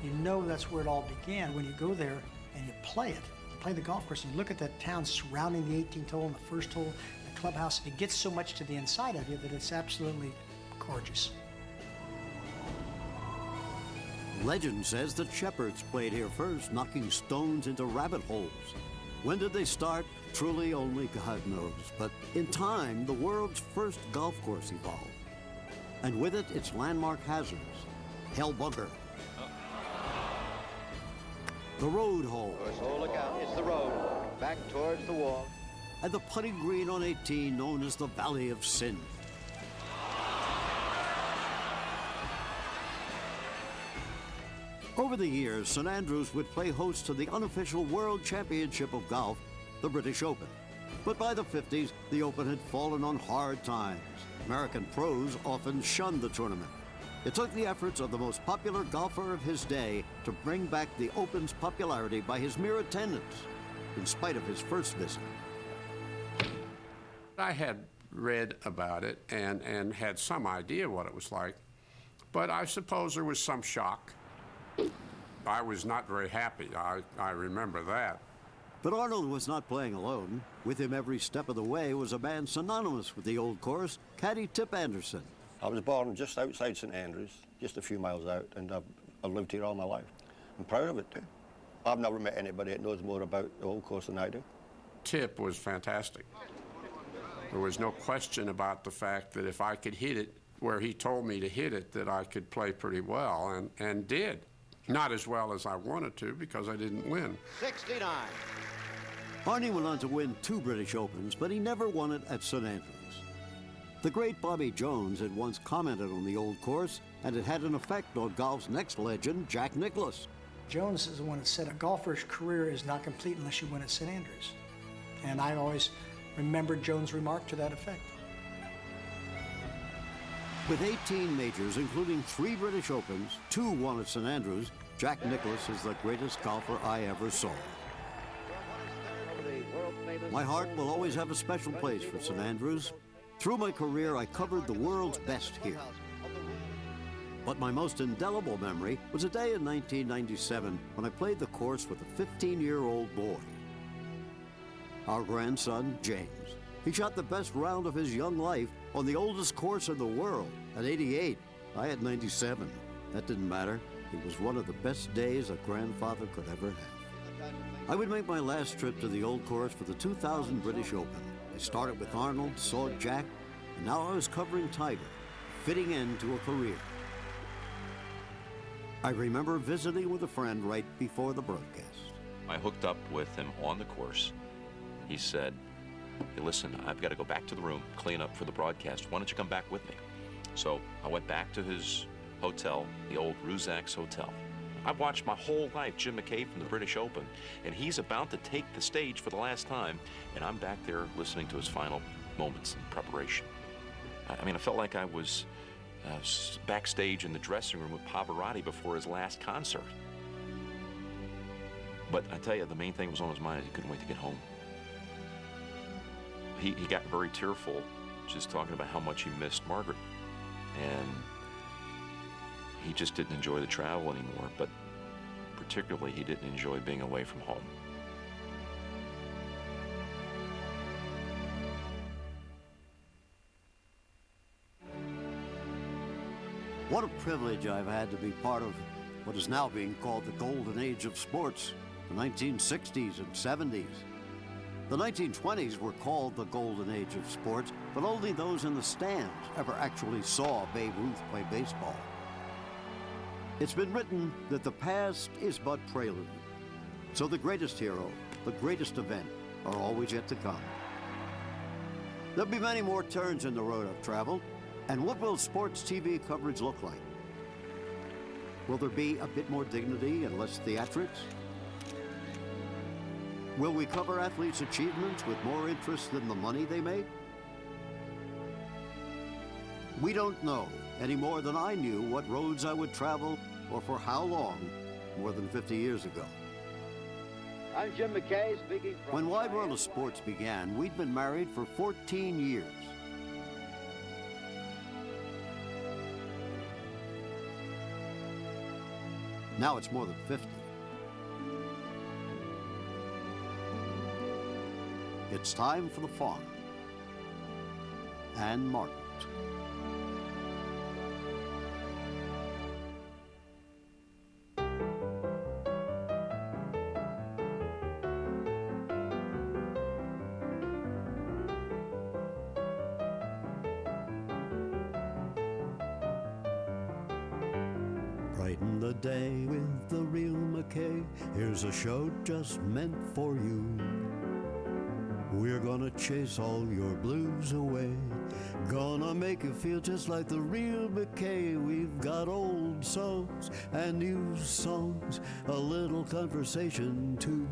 You know that's where it all began when you go there and you play it. You play the golf course and you look at that town surrounding the 18th hole and the first hole, the clubhouse. It gets so much to the inside of you that it's absolutely gorgeous. Legend says that shepherds played here first, knocking stones into rabbit holes. When did they start? Truly only God knows. But in time, the world's first golf course evolved. And with it, its landmark hazards. Hell Bunker. The road hole. Oh, look out. It's the road. Back towards the wall. And the putting green on 18, known as the Valley of Sin. Over the years, St. Andrews would play host to the unofficial World Championship of Golf, the British Open. But by the 50s, the Open had fallen on hard times. American pros often shunned the tournament. It took the efforts of the most popular golfer of his day to bring back the Open's popularity by his mere attendance, in spite of his first visit. I had read about it and had some idea what it was like, but I suppose there was some shock. I was not very happy. I remember that. But Arnold was not playing alone. With him every step of the way was a man synonymous with the old course, caddy Tip Anderson. I was born just outside St. Andrews, just a few miles out, and I've lived here all my life. I'm proud of it, too. I've never met anybody that knows more about the old course than I do. Tip was fantastic. There was no question about the fact that if I could hit it where he told me to hit it, that I could play pretty well, and did. Not as well as I wanted to because I didn't win. 69. Arnie went on to win 2 British Opens, but he never won it at St. Andrews. The great Bobby Jones had once commented on the old course, and it had an effect on golf's next legend, Jack Nicklaus. Jones is the one that said a golfer's career is not complete unless you win at St. Andrews. And I always remembered Jones' remark to that effect. With 18 majors, including 3 British Opens, 2 won at St. Andrews, Jack Nicklaus is the greatest golfer I ever saw. My heart will always have a special place for St. Andrews. Through my career, I covered the world's best here. But my most indelible memory was a day in 1997 when I played the course with a 15-year-old boy. Our grandson, James. He shot the best round of his young life on the oldest course in the world at 88. I had 97. That didn't matter. It was one of the best days a grandfather could ever have. I would make my last trip to the old course for the 2000 British Open. I started with Arnold, saw Jack, and now I was covering Tiger, fitting end to a career. I remember visiting with a friend right before the broadcast. I hooked up with him on the course. He said, hey, listen, I've got to go back to the room, clean up for the broadcast. Why don't you come back with me? So I went back to his hotel, the old Ruzak's Hotel. I've watched my whole life Jim McKay from the British Open, and he's about to take the stage for the last time, and I'm back there listening to his final moments in preparation. I mean, I felt like I was backstage in the dressing room with Pavarotti before his last concert. But I tell you, the main thing was on his mind is he couldn't wait to get home. He got very tearful just talking about how much he missed Margaret. And he just didn't enjoy the travel anymore, but particularly he didn't enjoy being away from home. What a privilege I've had to be part of what is now being called the golden age of sports, the 1960s and 70s. The 1920s were called the golden age of sports, but only those in the stands ever actually saw Babe Ruth play baseball. It's been written that the past is but prelude, so the greatest hero, the greatest event, are always yet to come. There'll be many more turns in the road I've traveled, and what will sports TV coverage look like? Will there be a bit more dignity and less theatrics? Will we cover athletes' achievements with more interest than the money they make? We don't know any more than I knew what roads I would travel or for how long more than 50 years ago. I'm Jim McKay, speaking from... When Wide World of Sports began, we'd been married for 14 years. Now it's more than 50. It's time for the farm and Margaret. Brighten the day with the real McKay. Here's a show just meant for you. We're gonna chase all your blues away. Gonna make you feel just like the real McKay. We've got old songs and new songs, a little conversation too.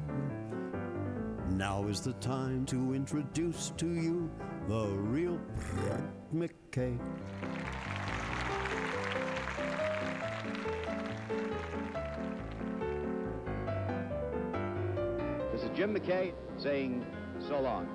Now is the time to introduce to you the real McKay. This is Jim McKay saying so long.